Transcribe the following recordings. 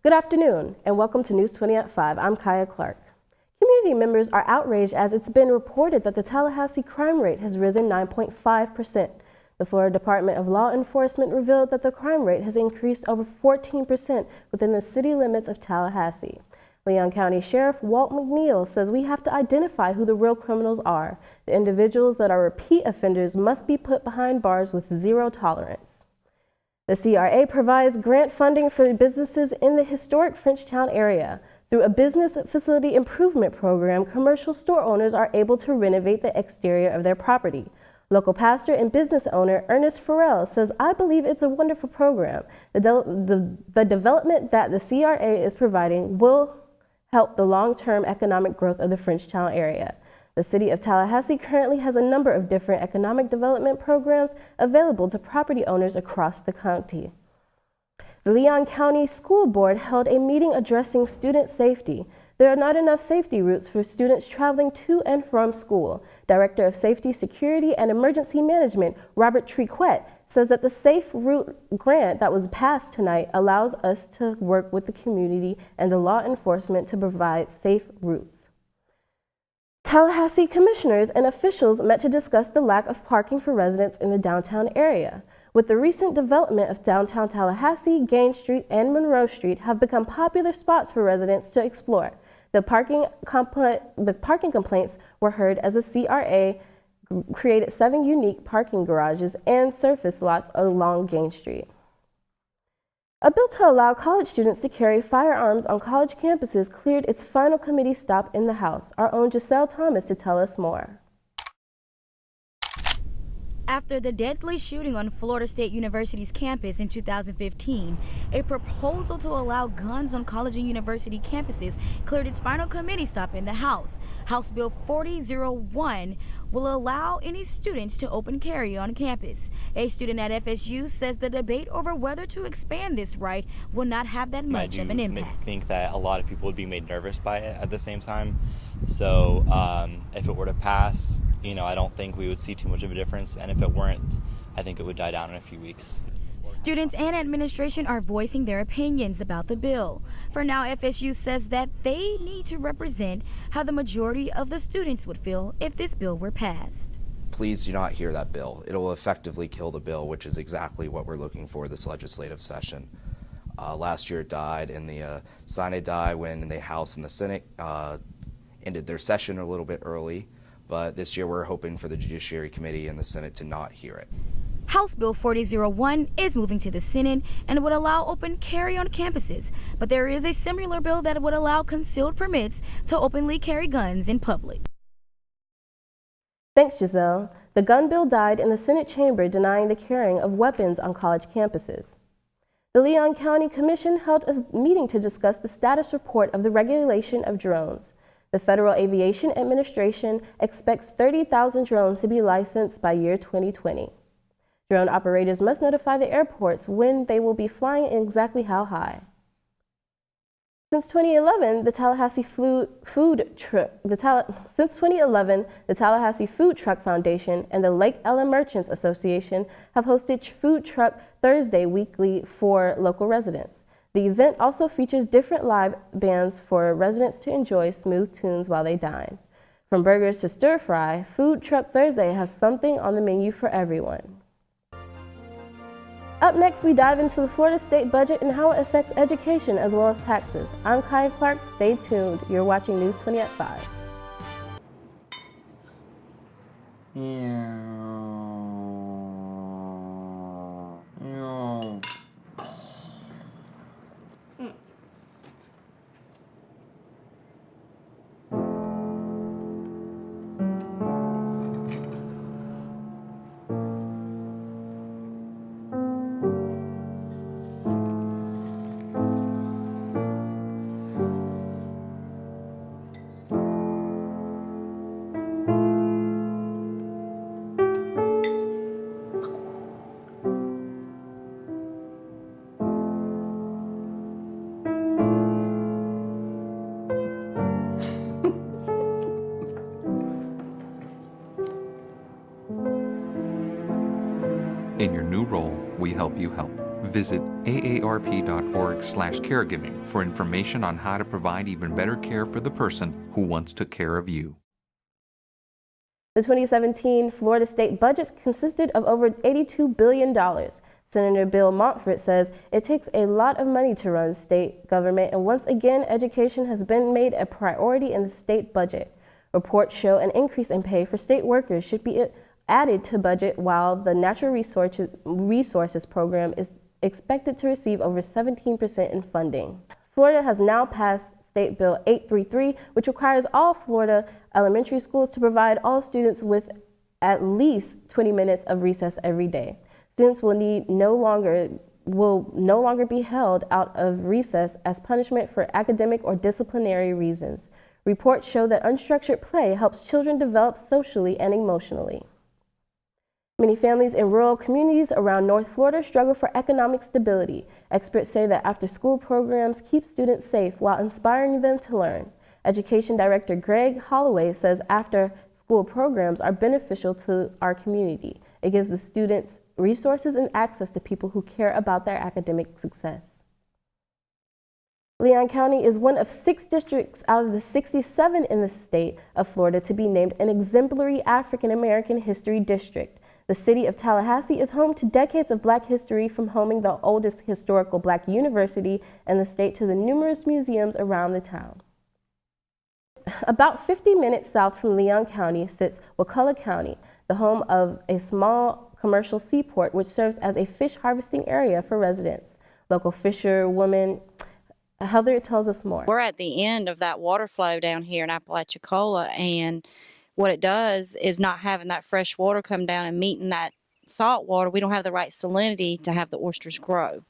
Good afternoon, and welcome to News 20 at 5. I'm Kaya Clark. Community members are outraged as it's been reported that the Tallahassee crime rate has risen 9.5%. The Florida Department of Law Enforcement revealed that the crime rate has increased over 14% within the city limits of Tallahassee. Leon County Sheriff Walt McNeil says we have to identify who the real criminals are. The individuals that are repeat offenders must be put behind bars with zero tolerance. The CRA provides grant funding for businesses in the historic Frenchtown area. Through a business facility improvement program, commercial store owners are able to renovate the exterior of their property. Local pastor and business owner Ernest Farrell says, "I believe it's a wonderful program. The development that the CRA is providing will help the long-term economic growth of the Frenchtown area." The city of Tallahassee currently has a number of different economic development programs available to property owners across the county. The Leon County School Board held a meeting addressing student safety. There are not enough safety routes for students traveling to and from school. Director of Safety, Security, and Emergency Management, Robert Triquet, says that the Safe Route grant that was passed tonight allows us to work with the community and the law enforcement to provide safe routes. Tallahassee commissioners and officials met to discuss the lack of parking for residents in the downtown area. With the recent development of downtown Tallahassee, Gaines Street and Monroe Street have become popular spots for residents to explore. The parking complaints were heard as the CRA created 7 unique parking garages and surface lots along Gaines Street. A bill to allow college students to carry firearms on college campuses cleared its final committee stop in the House. Our own Giselle Thomas to tell us more. After the deadly shooting on Florida State University's campus in 2015, a proposal to allow guns on college and university campuses cleared its final committee stop in the House. House Bill 4001 will allow any students to open carry on campus. A student at FSU says the debate over whether to expand this right will not have that much of an impact. I think that a lot of people would be made nervous by it at the same time. So if it were to pass, I don't think we would see too much of a difference. And if it weren't, I think it would die down in a few weeks. Students and administration are voicing their opinions about the bill. For now, FSU says that they need to represent how the majority of the students would feel if this bill were passed. Please do not hear that bill. It will effectively kill the bill, which is exactly what we're looking for this legislative session. Last year it died, and the Senate died when the House and the Senate ended their session a little bit early. But this year we're hoping for the Judiciary Committee and the Senate to not hear it. House Bill 4001 is moving to the Senate and would allow open carry on campuses, but there is a similar bill that would allow concealed permits to openly carry guns in public. Thanks, Giselle. The gun bill died in the Senate chamber denying the carrying of weapons on college campuses. The Leon County Commission held a meeting to discuss the status report of the regulation of drones. The Federal Aviation Administration expects 30,000 drones to be licensed by year 2020. Drone operators must notify the airports when they will be flying and exactly how high. Since 2011, the Tallahassee Food Truck Foundation and the Lake Ella Merchants Association have hosted Food Truck Thursday weekly for local residents. The event also features different live bands for residents to enjoy smooth tunes while they dine. From burgers to stir fry, Food Truck Thursday has something on the menu for everyone. Up next, we dive into the Florida state budget and how it affects education as well as taxes. I'm Kaya Clark. Stay tuned. You're watching News 20 at 5. In your new role, we help you help. Visit aarp.org/caregiving for information on how to provide even better care for the person who once took care of you. The 2017 Florida state budget consisted of over $82 billion. Senator Bill Montfort says it takes a lot of money to run state government, and once again, education has been made a priority in the state budget. Reports show an increase in pay for state workers should be added to budget, while the Natural Resources Program is expected to receive over 17% in funding. Florida has now passed State Bill 833, which requires all Florida elementary schools to provide all students with at least 20 minutes of recess every day. Students will no longer be held out of recess as punishment for academic or disciplinary reasons. Reports show that unstructured play helps children develop socially and emotionally. Many families in rural communities around North Florida struggle for economic stability. Experts say that after-school programs keep students safe while inspiring them to learn. Education Director Greg Holloway says after-school programs are beneficial to our community. It gives the students resources and access to people who care about their academic success. Leon County is one of 6 districts out of the 67 in the state of Florida to be named an exemplary African American history district. The city of Tallahassee is home to decades of Black history, from homing the oldest historical Black university in the state to the numerous museums around the town. About 50 minutes south from Leon County sits Wakulla County, the home of a small commercial seaport which serves as a fish harvesting area for residents. Local fisherwoman Heather tells us more. We're at the end of that water flow down here in Apalachicola, and what it does is not having that fresh water come down and meeting that salt water, we don't have the right salinity to have the oysters grow.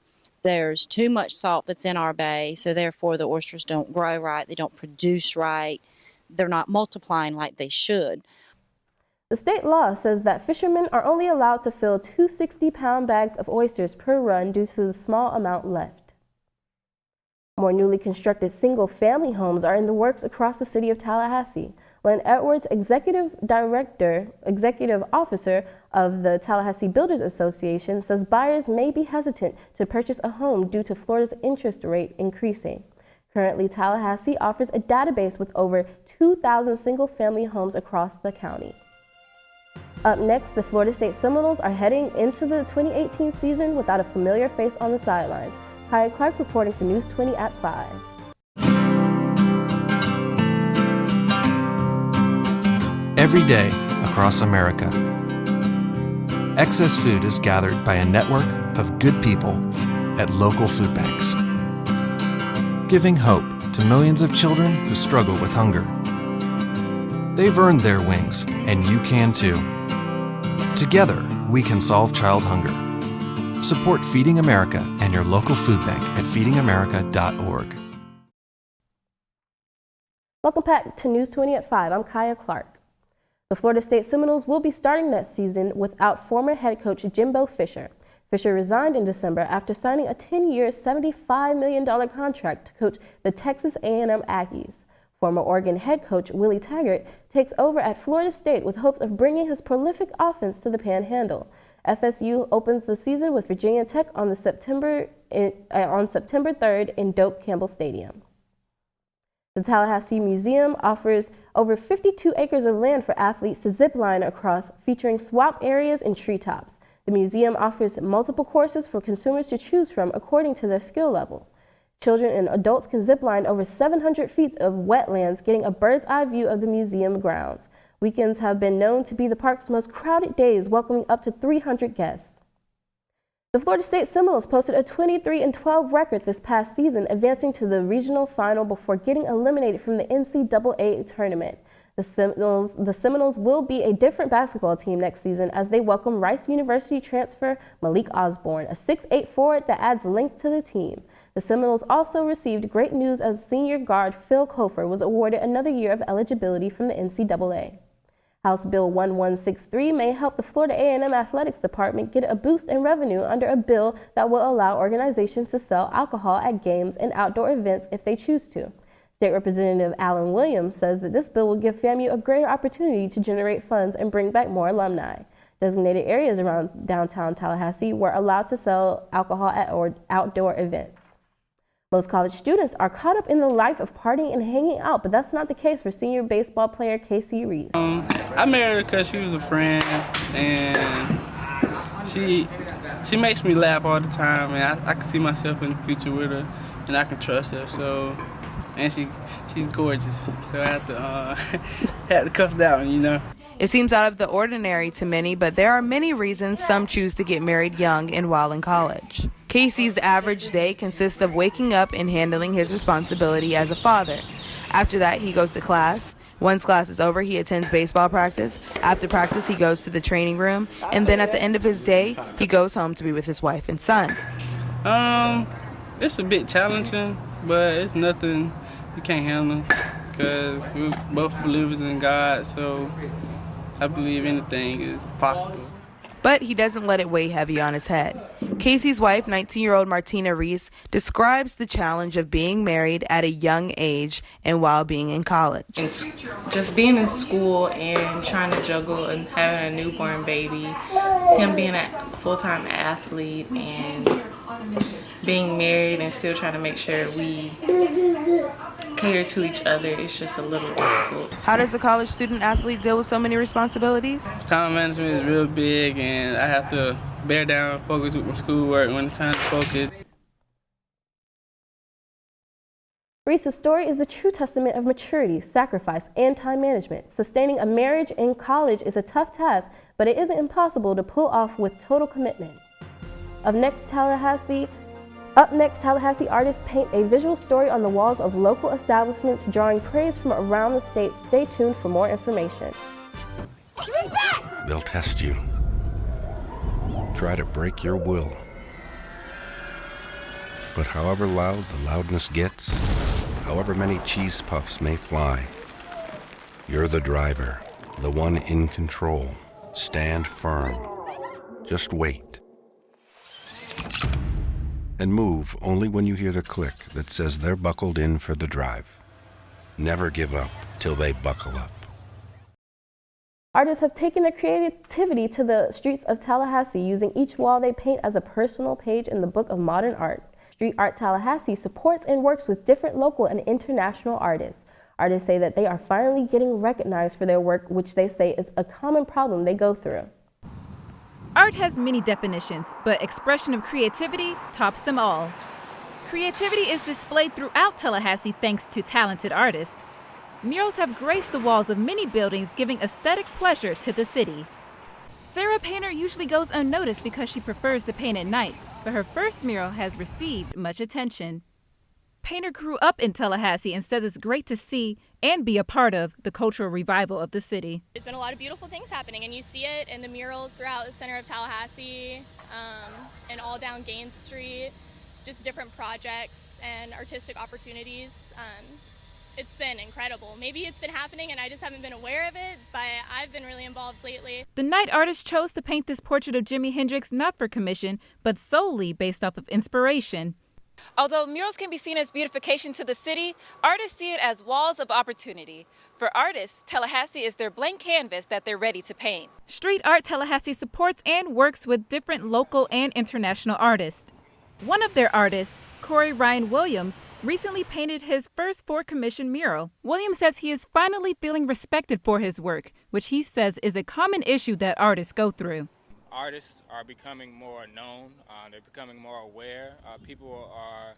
There's too much salt that's in our bay, so therefore the oysters don't grow right, they don't produce right, they're not multiplying like they should. The state law says that fishermen are only allowed to fill 2 60-pound bags of oysters per run due to the small amount left. More newly constructed single-family homes are in the works across the city of Tallahassee. Len Edwards, executive officer of the Tallahassee Builders Association, says buyers may be hesitant to purchase a home due to Florida's interest rate increasing. Currently, Tallahassee offers a database with over 2,000 single-family homes across the county. Up next, the Florida State Seminoles are heading into the 2018 season without a familiar face on the sidelines. Kaya Clark reporting for News 20 at 5. Every day across America, excess food is gathered by a network of good people at local food banks, giving hope to millions of children who struggle with hunger. They've earned their wings, and you can too. Together, we can solve child hunger. Support Feeding America and your local food bank at feedingamerica.org. Welcome back to News 20 at 5. I'm Kaya Clark. The Florida State Seminoles will be starting next season without former head coach Jimbo Fisher. Fisher resigned in December after signing a 10-year, $75 million contract to coach the Texas A&M Aggies. Former Oregon head coach Willie Taggart takes over at Florida State with hopes of bringing his prolific offense to the Panhandle. FSU opens the season with Virginia Tech on September 3rd in Doak Campbell Stadium. The Tallahassee Museum offers over 52 acres of land for athletes to zip line across, featuring swamp areas and treetops. The museum offers multiple courses for consumers to choose from according to their skill level. Children and adults can zip line over 700 feet of wetlands, getting a bird's eye view of the museum grounds. Weekends have been known to be the park's most crowded days, welcoming up to 300 guests. The Florida State Seminoles posted a 23-12 record this past season, advancing to the regional final before getting eliminated from the NCAA tournament. The Seminoles will be a different basketball team next season as they welcome Rice University transfer Malik Osborne, a 6'8" forward that adds length to the team. The Seminoles also received great news as senior guard Phil Kofer was awarded another year of eligibility from the NCAA. House Bill 1163 may help the Florida A&M Athletics Department get a boost in revenue under a bill that will allow organizations to sell alcohol at games and outdoor events if they choose to. State Representative Alan Williams says that this bill will give FAMU a greater opportunity to generate funds and bring back more alumni. Designated areas around downtown Tallahassee were allowed to sell alcohol at outdoor events. Most college students are caught up in the life of partying and hanging out, but that's not the case for senior baseball player Casey Reese. I married her because she was a friend, and she makes me laugh all the time, and I can see myself in the future with her, and I can trust her. So, and she's gorgeous, so I have to had to cuff that one, you know. It seems out of the ordinary to many, but there are many reasons some choose to get married young and while in college. Casey's average day consists of waking up and handling his responsibility as a father. After that, he goes to class. Once class is over, he attends baseball practice. After practice, he goes to the training room. And then at the end of his day, he goes home to be with his wife and son. It's a bit challenging, but it's nothing you can't handle because we're both believers in God, so I believe anything is possible. But he doesn't let it weigh heavy on his head. Casey's wife, 19-year-old Martina Reese, describes the challenge of being married at a young age and while being in college. Just being in school and trying to juggle and having a newborn baby, him being a full-time athlete and being married and still trying to make sure we cater to each other, it's just a little difficult. How does a college student athlete deal with so many responsibilities? Time management is real big, and I have to bear down and focus with my schoolwork when it's time to focus. Reese's story is the true testament of maturity, sacrifice, and time management. Sustaining a marriage in college is a tough task, but it isn't impossible to pull off with total commitment. Up next, Tallahassee artists paint a visual story on the walls of local establishments, drawing praise from around the state. Stay tuned for more information. They'll test you. Try to break your will. But however loud the loudness gets, however many cheese puffs may fly, you're the driver, the one in control. Stand firm. Just wait. And move only when you hear the click that says they're buckled in for the drive. Never give up till they buckle up. Artists have taken their creativity to the streets of Tallahassee, using each wall they paint as a personal page in the Book of Modern Art. Street Art Tallahassee supports and works with different local and international artists. Artists say that they are finally getting recognized for their work, which they say is a common problem they go through. Art has many definitions, but expression of creativity tops them all. Creativity is displayed throughout Tallahassee thanks to talented artists. Murals have graced the walls of many buildings, giving aesthetic pleasure to the city. Sarah Painter usually goes unnoticed because she prefers to paint at night, but her first mural has received much attention. Painter grew up in Tallahassee and says it's great to see and be a part of the cultural revival of the city. There's been a lot of beautiful things happening, and you see it in the murals throughout the center of Tallahassee and all down Gaines Street, just different projects and artistic opportunities. It's been incredible. Maybe it's been happening and I just haven't been aware of it, but I've been really involved lately. The night artist chose to paint this portrait of Jimi Hendrix not for commission, but solely based off of inspiration. Although murals can be seen as beautification to the city, artists see it as walls of opportunity. For artists, Tallahassee is their blank canvas that they're ready to paint. Street Art Tallahassee supports and works with different local and international artists. One of their artists, Corey Ryan Williams, recently painted his first for-commission mural. Williams says he is finally feeling respected for his work, which he says is a common issue that artists go through. Artists are becoming more known, they're becoming more aware. People are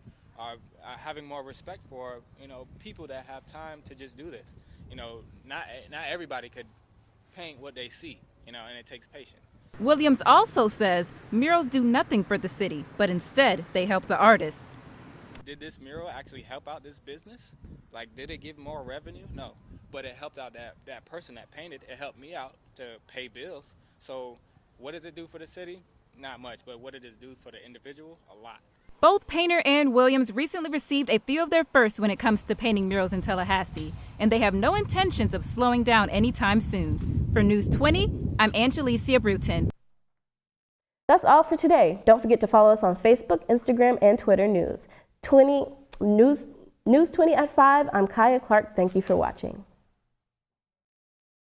having more respect for, people that have time to just do this. Not everybody could paint what they see, and it takes patience. Williams also says murals do nothing for the city, but instead they help the artist. Did this mural actually help out this business? Did it give more revenue? No, but it helped out that person that painted. It helped me out to pay bills. So what does it do for the city? Not much, but what does it do for the individual? A lot. Both Painter and Williams recently received a few of their firsts when it comes to painting murals in Tallahassee, and they have no intentions of slowing down anytime soon. For News 20, I'm Angelicia Bruton. That's all for today. Don't forget to follow us on Facebook, Instagram, and Twitter News 20 at 5. I'm Kaya Clark. Thank you for watching.